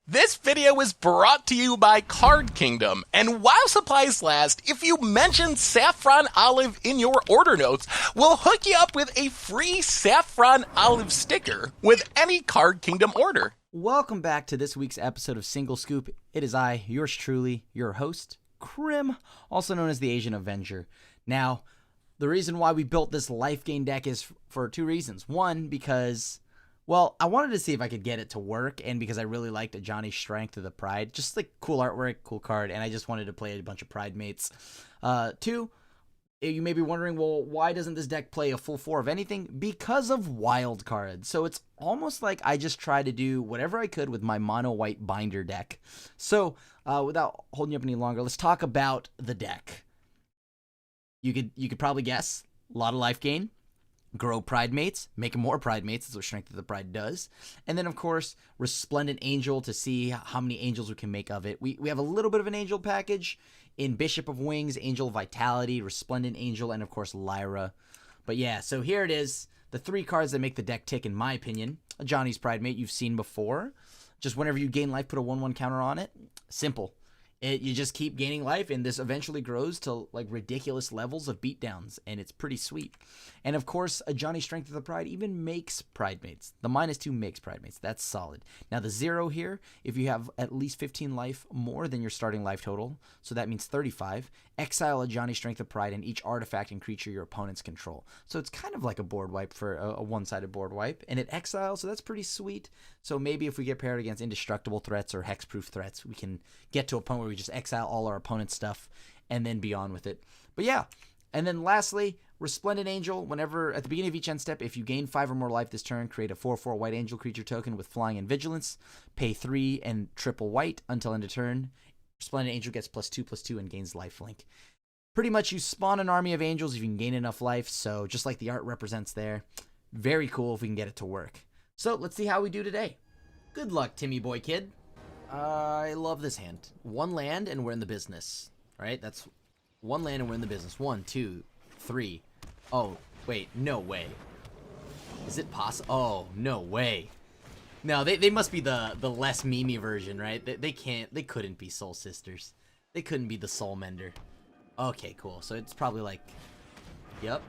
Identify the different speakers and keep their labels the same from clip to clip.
Speaker 1: This video is brought to you by Card Kingdom, and while supplies last, if you mention Saffron Olive in your order notes, we'll hook you up with a free Saffron Olive sticker with any Card Kingdom order.
Speaker 2: Welcome back to this week's episode of Single Scoop. It is I, yours truly, your host, Crim, also known as the Asian Avenger. Now, the reason why we built this Lifegain deck is for two reasons. One, because, well, I wanted to see if I could get it to work, and because I really liked Ajani's Strength of the Pride. Just like cool artwork, cool card, and I just wanted to play a bunch of Pridemates. Two, you may be wondering, well, why doesn't this deck play a full 4 of anything? Because of wild cards. So it's almost like I just tried to do whatever I could with my mono white binder deck. So without holding you up any longer, let's talk about the deck. You could probably guess a lot of life gain, grow Pridemates, making more Pridemates. That's what Strength of the Pride does. And then, of course, Resplendent Angel to see how many angels we can make of it. We have a little bit of an angel package in Bishop of Wings, Angel Vitality, Resplendent Angel, and, of course, Lyra. But, yeah, so here it is. The 3 cards that make the deck tick, in my opinion. Ajani's Pridemate you've seen before. Just whenever you gain life, put a 1/1 counter on it. Simple. You just keep gaining life, and this eventually grows to like ridiculous levels of beatdowns, and it's pretty sweet. And of course, Ajani's Strength of the Pride even makes Pridemates. The -2 makes Pridemates. That's solid. Now the 0 here, if you have at least 15 life more than your starting life total, so that means 35, exile Ajani's Strength of Pride and each artifact and creature your opponents control. So it's kind of like a board wipe for a one-sided board wipe, and it exiles, so that's pretty sweet. So maybe if we get paired against indestructible threats or hexproof threats, we can get to a point where we just exile all our opponent's stuff and then be on with it. But yeah, and then lastly, Resplendent Angel. Whenever at the beginning of each end step, if you gain 5 or more life this turn, create a 4/4 white angel creature token with flying and vigilance. Pay 3 and triple white until end of turn. Resplendent Angel gets +2/+2 and gains lifelink. Pretty much you spawn an army of angels if you can gain enough life, so just like the art represents there. Very cool if we can get it to work. So let's see how we do today. Good luck, Timmy boy kid. I love this hand. 1 land and we're in the business. Right? That's 1 land and we're in the business. 1, 2, 3. Oh, wait. No way. Is it possible? Oh, no way. No, they must be the less memey version, right? They couldn't be Soul Sisters. They couldn't be the Soul Mender. Okay, cool. So it's probably like, yep.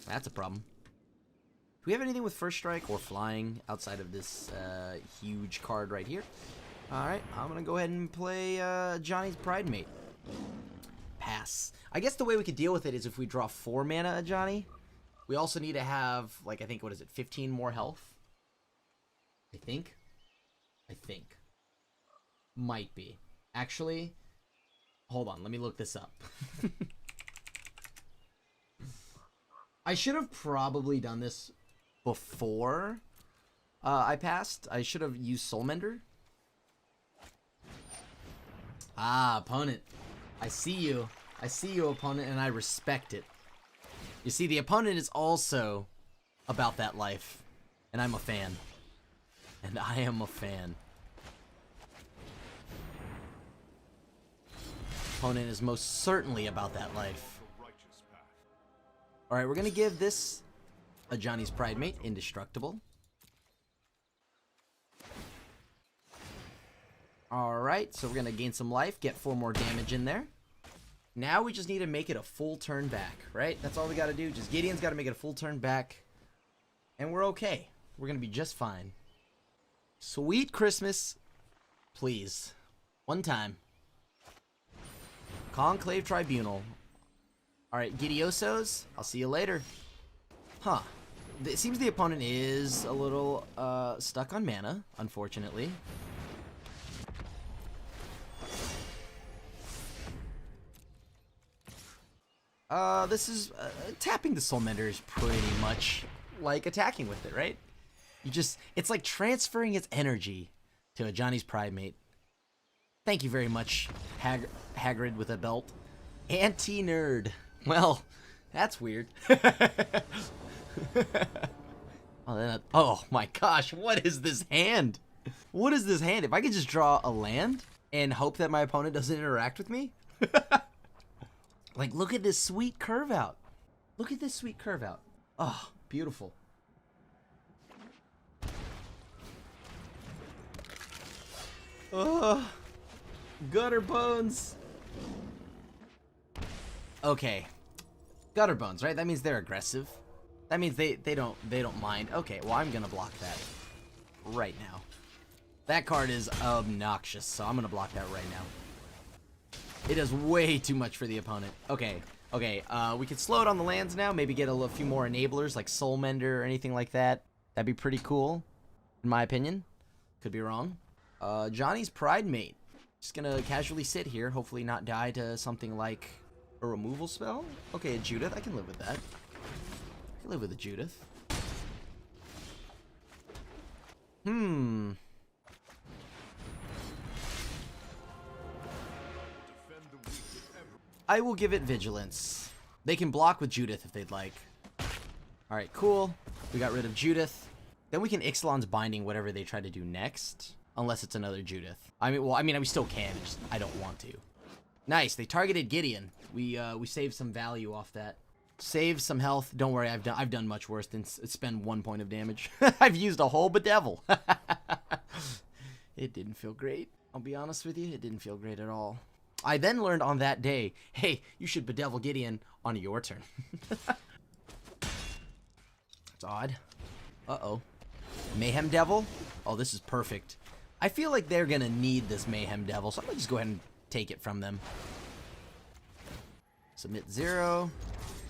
Speaker 2: That's a problem. Do we have anything with First Strike or Flying outside of this huge card right here? Alright, I'm going to go ahead and play Ajani's Pridemate. Pass. I guess the way we could deal with it is if we draw 4 mana Ajani. We also need to have, like, I think, what is it, 15 more health? I think. Might be. Actually, hold on, let me look this up. I should have probably done this before I passed. I should have used Soulmender. Ah, opponent. I see you. I see you, opponent, and I respect it. You see, the opponent is also about that life, and I'm a fan. And I am a fan. Opponent is most certainly about that life. Alright, we're going to give this Ajani's Pridemate indestructible. Alright, so we're going to gain some life, get 4 more damage in there. Now we just need to make it a full turn back, right? That's all we got to do. Just Gideon's got to make it a full turn back. And we're okay. We're going to be just fine. Sweet Christmas. Please. One time. Conclave Tribunal. Alright, Gidiosos. I'll see you later. Huh. It seems the opponent is a little stuck on mana, unfortunately. This is tapping the Soulmender is pretty much like attacking with it, right? It's like transferring its energy to Ajani's Pridemate. Thank you very much, Hagrid with a belt. Anti-nerd. Well, that's weird. Oh my gosh, what is this hand? What is this hand? If I could just draw a land and hope that my opponent doesn't interact with me? Like, look at this sweet curve out. Look at this sweet curve out. Oh, beautiful. Ugh. Gutter bones. Okay. Gutter bones, right? That means they're aggressive. That means they don't mind. Okay, well I'm gonna block that right now. That card is obnoxious, so I'm gonna block that right now. It does way too much for the opponent. Okay, we can slow it on the lands now. Maybe get a few more enablers like Soul Mender or anything like that. That'd be pretty cool, in my opinion. Could be wrong. Johnny's Pridemate. Just gonna casually sit here, hopefully not die to something like a removal spell. Okay, a Judith. I can live with that. I can live with a Judith. I will give it Vigilance. They can block with Judith if they'd like. Alright, cool. We got rid of Judith. Then we can Ixalan's Binding whatever they try to do next. Unless it's another Judith. I mean, we still can. Just, I don't want to. Nice. They targeted Gideon. We saved some value off that. Save some health. Don't worry. I've done much worse than spend 1 point of damage. I've used a whole bedevil. It didn't feel great. I'll be honest with you. It didn't feel great at all. I then learned on that day, hey, you should bedevil Gideon on your turn. It's odd. Uh-oh. Mayhem Devil? Oh, this is perfect. I feel like they're going to need this Mayhem Devil, so I'm going to just go ahead and take it from them. Submit 0.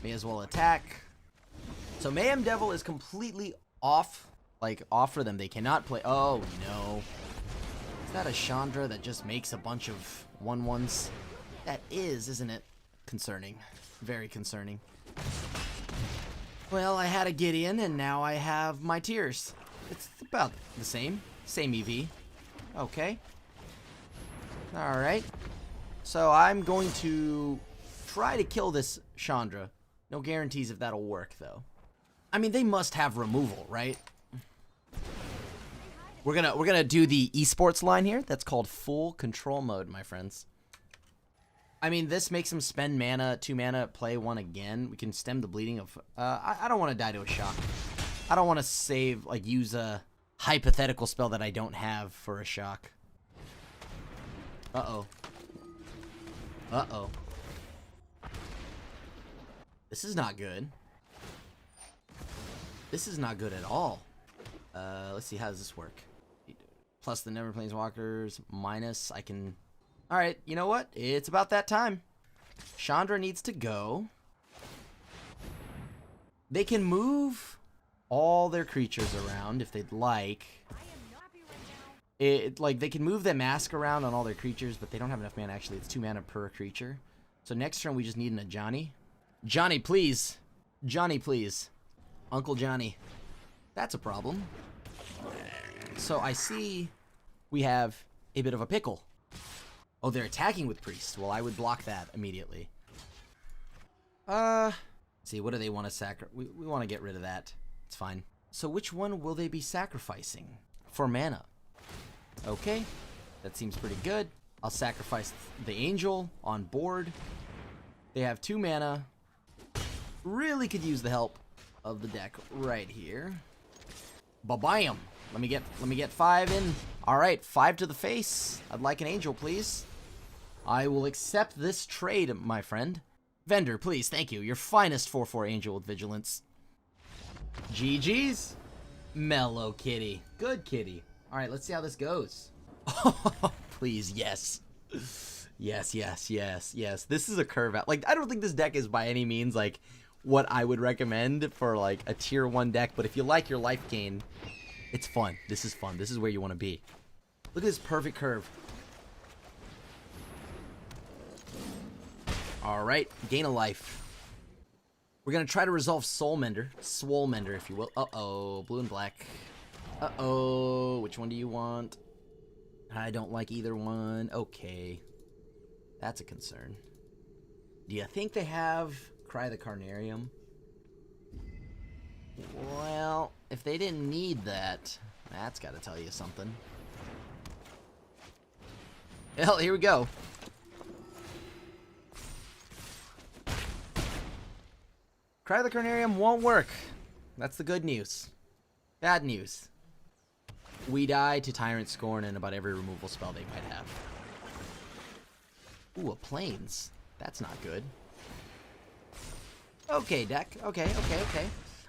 Speaker 2: May as well attack. So Mayhem Devil is completely off, off for them. They cannot play. Oh, no. Is that a Chandra that just makes a bunch of 1/1s? That is, isn't it? Concerning. Very concerning. Well, I had a Gideon, and now I have my Tears. It's about the same. Same EV. Okay. Alright. So I'm going to try to kill this Chandra. No guarantees if that'll work, though. I mean, they must have removal, right? We're gonna do the esports line here. That's called full control mode, my friends. I mean, this makes him spend mana, 2 mana, play 1 again. We can stem the bleeding of... I don't want to die to a shock. I don't want to save, use a hypothetical spell that I don't have for a shock. Uh-oh. Uh-oh. This is not good. This is not good at all. Let's see, how does this work? Plus the Never Planeswalkers, minus, I can... Alright, you know what? It's about that time. Chandra needs to go. They can move all their creatures around if they'd like. They can move the mask around on all their creatures, but they don't have enough mana, actually. It's 2 mana per creature. So next turn, we just need an Ajani. Johnny, please. Johnny, please. Uncle Johnny. That's a problem. So I see we have a bit of a pickle. Oh, they're attacking with Priest. Well, I would block that immediately. See, what do they want to sacrifice? We want to get rid of that. It's fine. So which one will they be sacrificing for mana? Okay, that seems pretty good. I'll sacrifice the Angel on board. They have 2 mana. Really could use the help of the deck right here. Ba-bam! Let me get 5 in. All right, 5 to the face. I'd like an Angel, please. I will accept this trade, my friend. Vendor, please, thank you. Your finest 4/4 Angel with Vigilance. GG's. Mellow kitty. Good kitty. All right, let's see how this goes. Please, yes. Yes, yes, yes, yes. This is a curve out. I don't think this deck is by any means, what I would recommend for, a tier 1 deck. But if you like your Lifegain, it's fun. This is fun. This is where you want to be. Look at this perfect curve. All right, gain a life. We're going to try to resolve Soul Mender. Swole Mender, if you will. Uh-oh, blue and black. Uh-oh, which one do you want? I don't like either one. Okay. That's a concern. Do you think they have Cry the Carnarium? Well, if they didn't need that, that's got to tell you something. Hell, here we go. Cry the Carnarium won't work. That's the good news. Bad news. We die to Tyrant Scorn and about every removal spell they might have. Ooh, a Plains. That's not good. Okay, deck. Okay.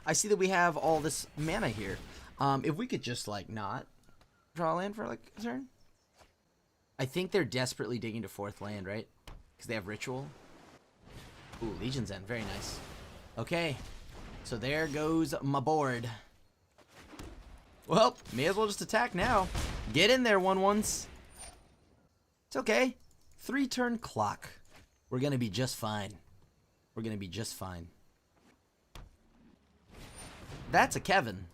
Speaker 2: I see that we have all this mana here. If we could just, like, not draw land for, like, a turn. I think they're desperately digging to 4th land, right? Because they have Ritual. Ooh, Legion's End. Very nice. Okay. So there goes my board. Well, may as well just attack now. Get in there, 1/1s. It's okay. 3-turn clock. We're going to be just fine. We're going to be just fine. That's a Kevin.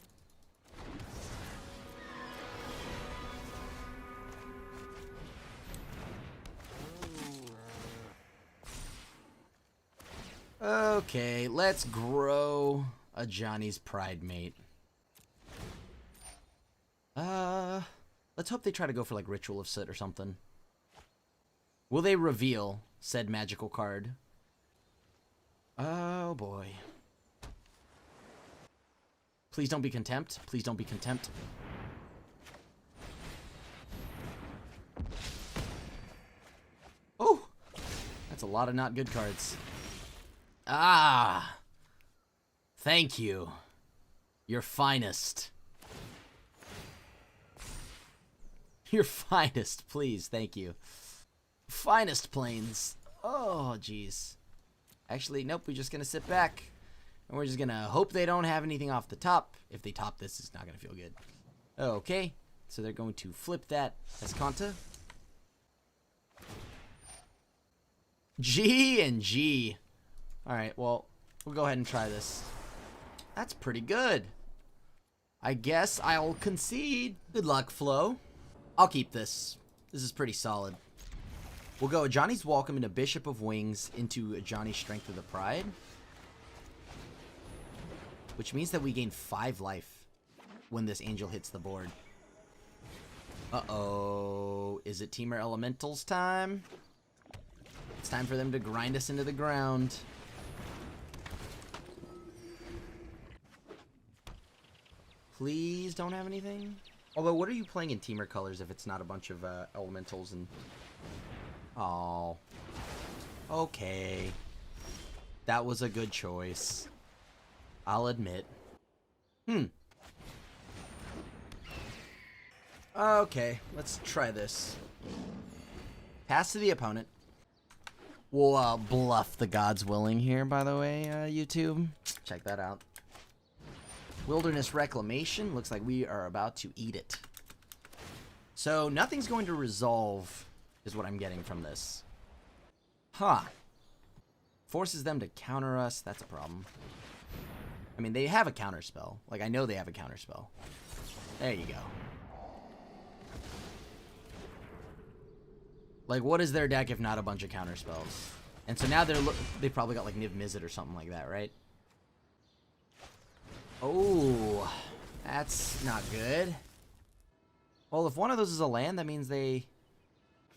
Speaker 2: Okay, let's grow Ajani's Pridemate. Let's hope they try to go for like Ritual of Soot or something. Will they reveal said magical card? Oh boy. Please don't be Contempt. Please don't be Contempt. Oh! That's a lot of not good cards. Ah! Thank you. Your finest. Your finest, please. Thank you. Finest Plains. Oh, jeez. Actually, nope. We're just going to sit back. And we're just going to hope they don't have anything off the top. If they top this, it's not going to feel good. Okay. So they're going to flip that Escanta. G and G. Alright, well, we'll go ahead and try this. That's pretty good. I guess I'll concede. Good luck, Flo. I'll keep this. This is pretty solid. We'll go Ajani's Welcome into Bishop of Wings into Ajani's Strength of the Pride. Which means that we gain 5 life when this angel hits the board. Uh-oh. Is it Temur Elementals time? It's time for them to grind us into the ground. Please don't have anything. Although, what are you playing in Temur colors if it's not a bunch of elementals and... Oh. Okay. That was a good choice. I'll admit. Okay, let's try this. Pass to the opponent. We'll bluff the gods willing here, by the way, YouTube. Check that out. Wilderness Reclamation. Looks like we are about to eat it. So, nothing's going to resolve, is what I'm getting from this. Huh. Forces them to counter us. That's a problem. I mean, they have a counter spell. Like, I know they have a counter spell. There you go. Like, what is their deck if not a bunch of counter spells? And so now they've probably got, like, Niv Mizzet or something like that, right? Oh, that's not good. Well, if one of those is a land, that means they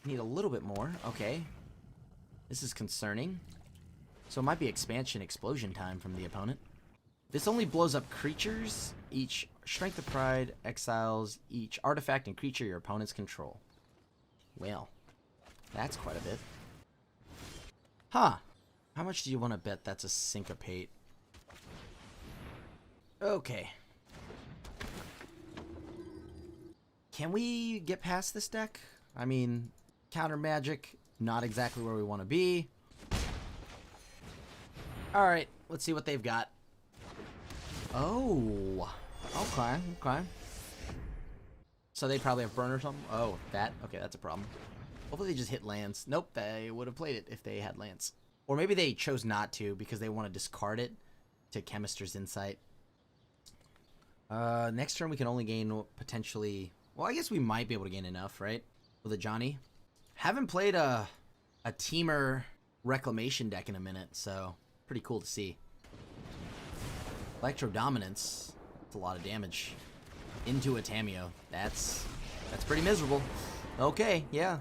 Speaker 2: need a little bit more. Okay. This is concerning. So it might be expansion explosion time from the opponent. This only blows up creatures. Each Strength of Pride exiles each artifact and creature your opponents control. Well, that's quite a bit. Huh. How much do you want to bet that's a Syncopate? Okay. Can we get past this deck? I mean, counter magic, not exactly where we want to be. Alright, let's see what they've got. Oh. Okay, okay. So they probably have burn or something? Oh, that? Okay, that's a problem. Hopefully they just hit lands. Nope, they would have played it if they had lands. Or maybe they chose not to because they want to discard it to Chemister's Insight. Next turn we can only gain potentially... Well, I guess we might be able to gain enough, right? With Ajani. Haven't played a Temur Reclamation deck in a minute, so pretty cool to see. Electro Dominance. That's a lot of damage. Into a Tameo. That's pretty miserable. Okay, yeah.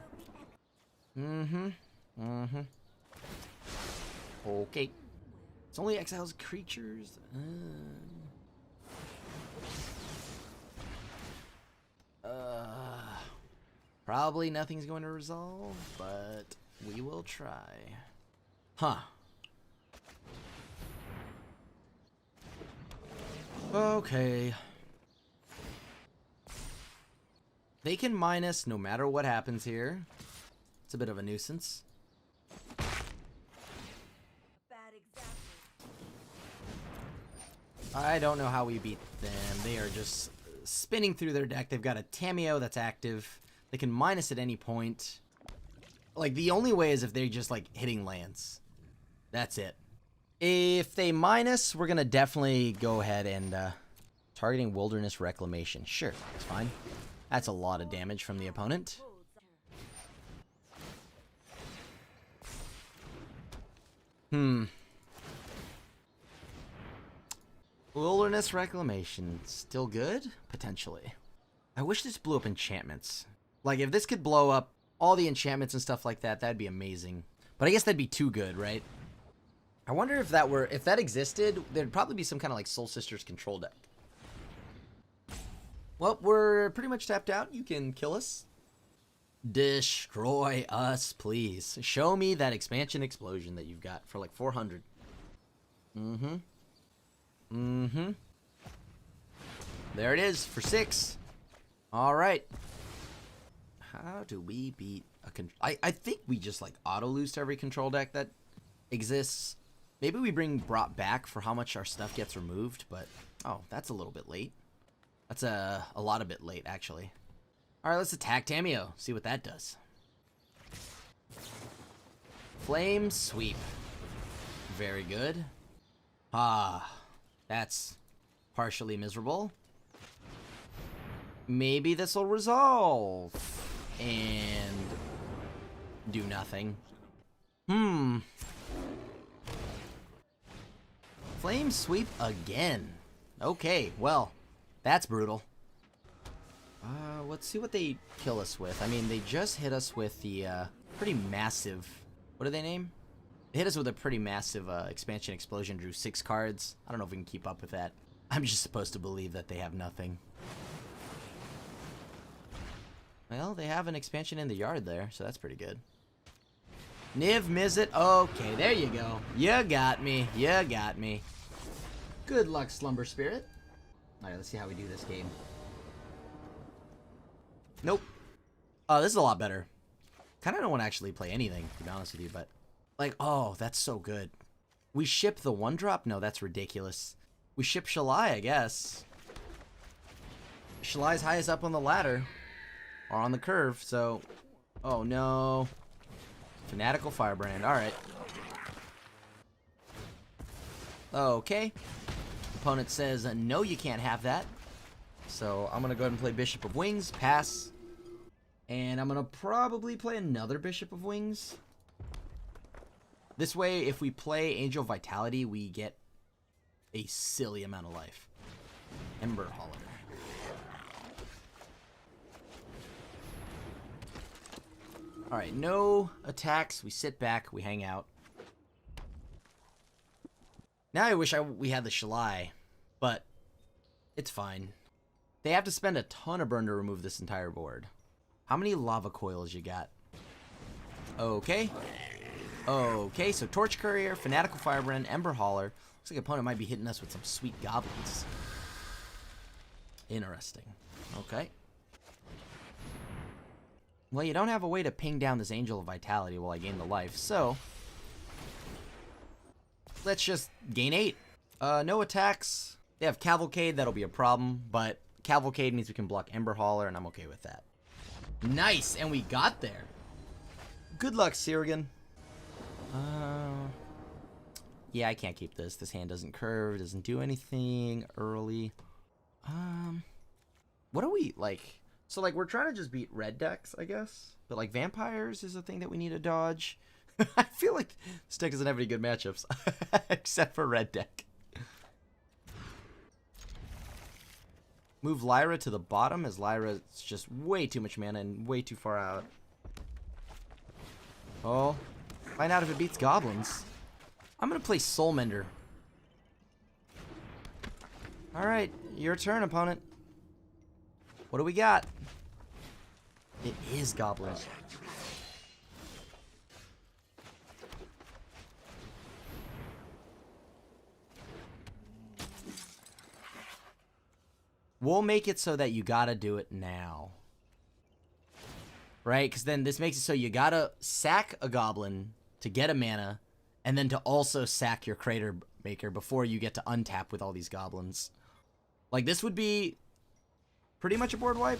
Speaker 2: Okay. It's only exiles creatures. Probably nothing's going to resolve, but we will try. Huh. Okay. They can minus no matter what happens here. It's a bit of a nuisance. I don't know how we beat them. They are just spinning through their deck. They've got a Tameo that's active. They can minus at any point. Like, the only way is if they're just, like, hitting lands. That's it. If they minus, we're going to definitely go ahead and targeting Wilderness Reclamation. Sure, it's fine. That's a lot of damage from the opponent. Wilderness Reclamation. Still good? Potentially. I wish this blew up enchantments. Like, if this could blow up all the enchantments and stuff like that, that'd be amazing. But I guess that'd be too good, right? I wonder if that existed, there'd probably be some kind of like Soul Sisters control deck. Well, we're pretty much tapped out. You can kill us. Destroy us, please. Show me that expansion explosion that you've got for like 400. There it is for 6. All right. How do we beat a I think we just like auto lose to every control deck that exists. Maybe we bring brought back for how much our stuff gets removed, but oh, that's a little bit late. That's a lot of bit late, actually. All right, let's attack Tameo. See what that does. Flame Sweep. Very good. Ah, that's partially miserable. Maybe this will resolve and do nothing. Flame Sweep again. Okay, well, that's brutal. Let's see what they kill us with. I mean, they just hit us with the pretty massive... What do they name? They hit us with a pretty massive expansion explosion, drew 6 cards. I don't know if we can keep up with that. I'm just supposed to believe that they have nothing. Well, they have an expansion in the yard there, so that's pretty good. Niv Mizzet. Okay, there you go. You got me. You got me. Good luck, Slumber Spirit. Alright, let's see how we do this game. Nope. Oh, this is a lot better. Kind of don't want to actually play anything, to be honest with you, but... Like, oh, that's so good. We ship the 1-drop? No, that's ridiculous. We ship Shalai, I guess. Shalai's highest up on the ladder. Or on the curve, so... Oh, no. Fanatical Firebrand, alright. Okay. Opponent says, no, you can't have that. So, I'm going to go ahead and play Bishop of Wings, pass. And I'm going to probably play another Bishop of Wings. This way, if we play Angel Vitality, we get a silly amount of life. Ember Hauler. Alright, no attacks. We sit back, we hang out. Now I wish we had the Shalai, but it's fine. They have to spend a ton of burn to remove this entire board. How many lava coils you got? Okay. Okay, so Torch Courier, Fanatical Firebrand, Ember Hauler. Looks like opponent might be hitting us with some sweet goblins. Interesting. Okay. Well, you don't have a way to ping down this Angel of Vitality while I gain the life, so... Let's just gain 8. No attacks. They have Cavalcade, that'll be a problem, but Cavalcade means we can block Ember Hauler, and I'm okay with that. Nice, and we got there. Good luck, Sirgan. Yeah, I can't keep this. This hand doesn't curve, doesn't do anything early. What are we, like... So, like, we're trying to just beat red decks, I guess. But, like, vampires is a thing that we need to dodge. I feel like this deck doesn't have any good matchups. Except for red deck. Move Lyra to the bottom, as Lyra's just way too much mana and way too far out. Oh. Find out if it beats goblins. I'm going to play Soulmender. Alright, your turn, opponent. What do we got? It is goblins. We'll make it so that you gotta do it now. Right? Because then this makes it so you gotta sack a goblin to get a mana, and then to also sack your Crater Maker before you get to untap with all these goblins. Like, this would be pretty much a board wipe.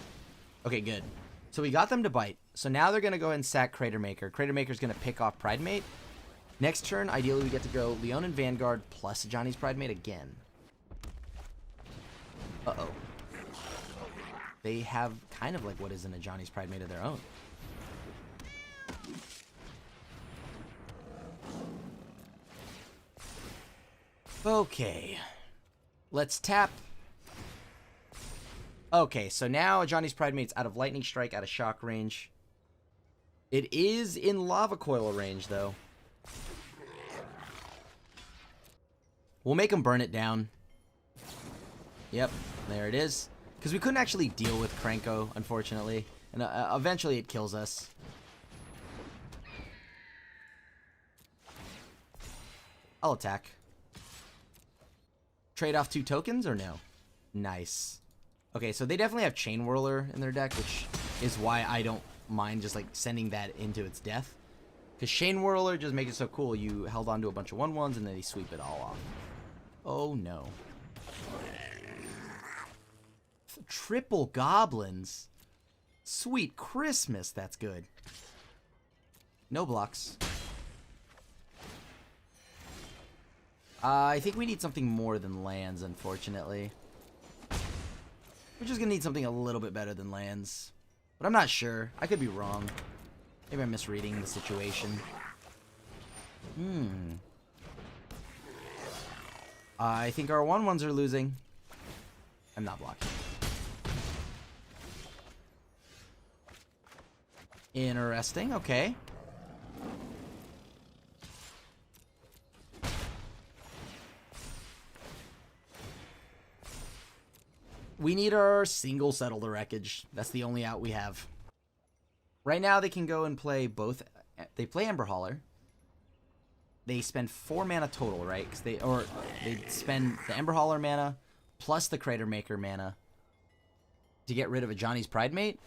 Speaker 2: Okay, good. So we got them to bite. So now they're gonna go ahead and sack Crater Maker. Crater Maker's gonna pick off Pridemate. Next turn, ideally we get to go Leonin Vanguard plus Ajani's Pridemate again. Uh-oh. They have kind of like what is an Ajani's Pridemate of their own. Okay. Let's tap. Okay, so now Ajani's Pridemate's out of Lightning Strike, out of Shock range. It is in Lava Coil range, though. We'll make him burn it down. Yep, there it is. Because we couldn't actually deal with Krenko, unfortunately. And eventually it kills us. I'll attack. Trade off 2 tokens or no? Nice. Okay, so they definitely have Chain Whirler in their deck, which is why I don't mind just like sending that into its death. Because Chain Whirler just makes it so cool. You held on to a bunch of 1/1s and then they sweep it all off. Oh no. Triple goblins. Sweet Christmas, that's good. No blocks. I think we need something more than lands, unfortunately. We're just gonna need something a little bit better than lands. But I'm not sure. I could be wrong. Maybe I'm misreading the situation. I think our 1/1s are losing. I'm not blocking. Interesting, okay. We need our single Settle the Wreckage. That's the only out we have. Right now they can go and play both. They play Ember Hauler. They spend 4 mana total, right? Because they spend the Ember Hauler mana plus the Crater Maker mana to get rid of Ajani's Pridemate.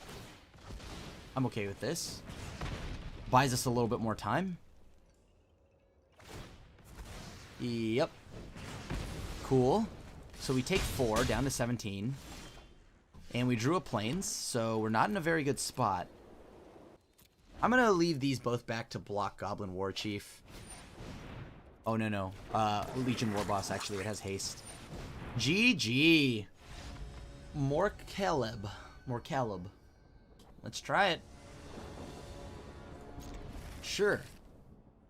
Speaker 2: I'm okay with this. Buys us a little bit more time. Yep. Cool. So we take 4 down to 17. And we drew a Plains, so we're not in a very good spot. I'm going to leave these both back to block Goblin War Chief. Oh, no. Legion War Boss, actually. It has haste. GG. More Caleb. Let's try it. Sure.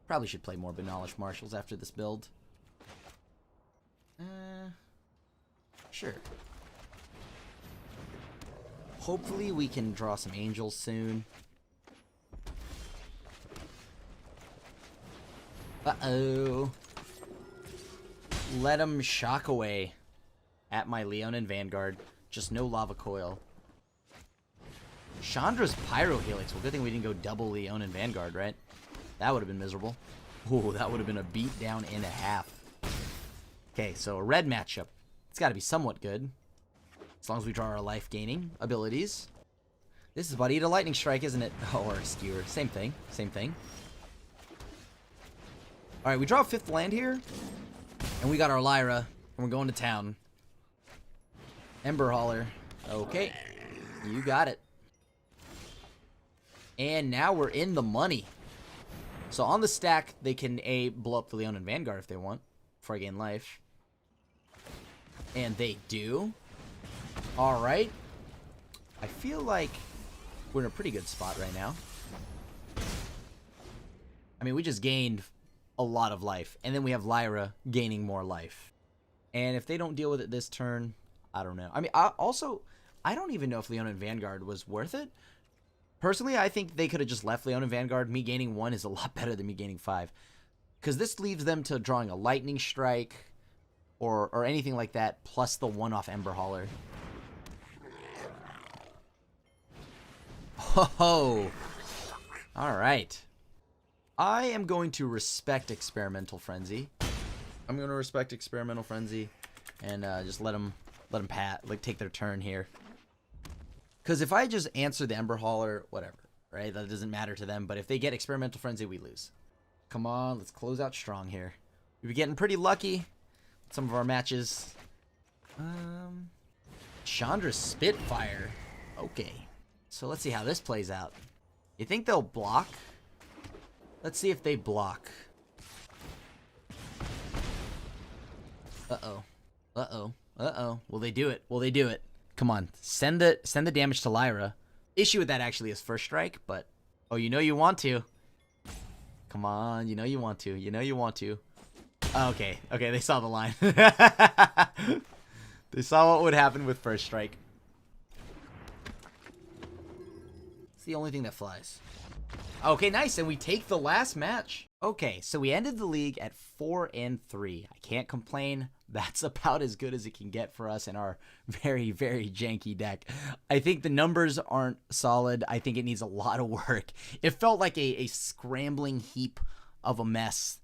Speaker 2: Probably should play more Banalish Marshals after this build. Sure. Hopefully we can draw some angels soon. Uh-oh. Let him shock away at my Leonin Vanguard. Just no Lava Coil. Chandra's Pyro Helix. Well, good thing we didn't go double Leonin Vanguard, right? That would have been miserable. Ooh, that would have been a beatdown and a half. Okay, so a red matchup. It's got to be somewhat good. As long as we draw our life-gaining abilities. This is about to eat a Lightning Strike, isn't it? Oh, or a Skewer. Same thing. Alright, we draw a 5th land here. And we got our Lyra. And we're going to town. Ember Hauler. Okay. You got it. And now we're in the money. So on the stack, they can blow up the Leonin Vanguard if they want. Before I gain life. And they do. Alright. I feel like we're in a pretty good spot right now. I mean, we just gained a lot of life. And then we have Lyra gaining more life. And if they don't deal with it this turn, I don't know. I mean, I don't even know if Leonin Vanguard was worth it. Personally, I think they could have just left Leonin Vanguard. Me gaining 1 is a lot better than me gaining 5. Because this leaves them to drawing a Lightning Strike or anything like that, plus the 1-off Ember Hauler. Whoa. All right. I am going to respect Experimental Frenzy. I'm going to respect Experimental Frenzy and just let them take their turn here. Because if I just answer the Ember Hauler, whatever, right? That doesn't matter to them. But if they get Experimental Frenzy, we lose. Come on, let's close out strong here. We've been getting pretty lucky with some of our matches. Chandra's Spitfire. Okay. So let's see how this plays out. You think they'll block? Let's see if they block. Uh-oh. Uh-oh. Uh-oh. Will they do it? Will they do it? Come on. Send the damage to Lyra. Issue with that actually is first strike, but oh, you know you want to. Come on, you know you want to. You know you want to. Oh, okay. Okay, they saw the line. They saw what would happen with first strike. It's the only thing that flies. Okay, nice, and we take the last match. Okay, so we ended the league at 4-3. I can't complain. That's about as good as it can get for us in our very, very janky deck. I think the numbers aren't solid. I think it needs a lot of work. It felt like a scrambling heap of a mess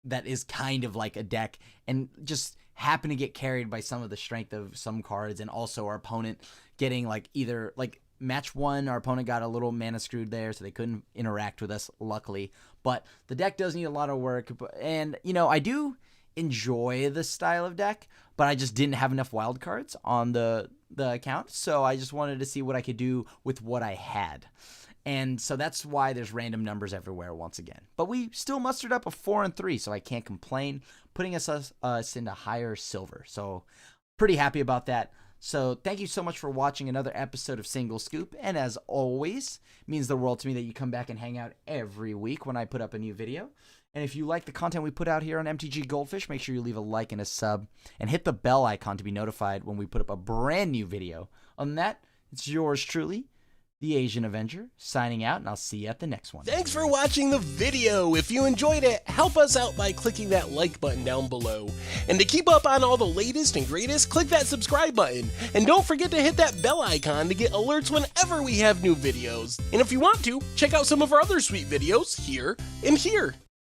Speaker 2: that is kind of like a deck and just happened to get carried by some of the strength of some cards, and also our opponent getting like either like match one, our opponent got a little mana screwed there, so they couldn't interact with us, luckily. But the deck does need a lot of work, and you know, I do enjoy this style of deck, but I just didn't have enough wild cards on the account, so I just wanted to see what I could do with what I had. And so that's why there's random numbers everywhere once again. But we still mustered up a 4-3, so I can't complain, putting us into higher silver. So pretty happy about that. So thank you so much for watching another episode of Single Scoop. And as always, it means the world to me that you come back and hang out every week when I put up a new video. And if you like the content we put out here on MTG Goldfish, make sure you leave a like and a sub. And hit the bell icon to be notified when we put up a brand new video. On that, it's yours truly, the Asian Avenger, signing out, and I'll see you at the next one.
Speaker 1: Thanks for watching the video. If you enjoyed it, help us out by clicking that like button down below. And to keep up on all the latest and greatest, click that subscribe button. And don't forget to hit that bell icon to get alerts whenever we have new videos. And if you want to, check out some of our other sweet videos here and here.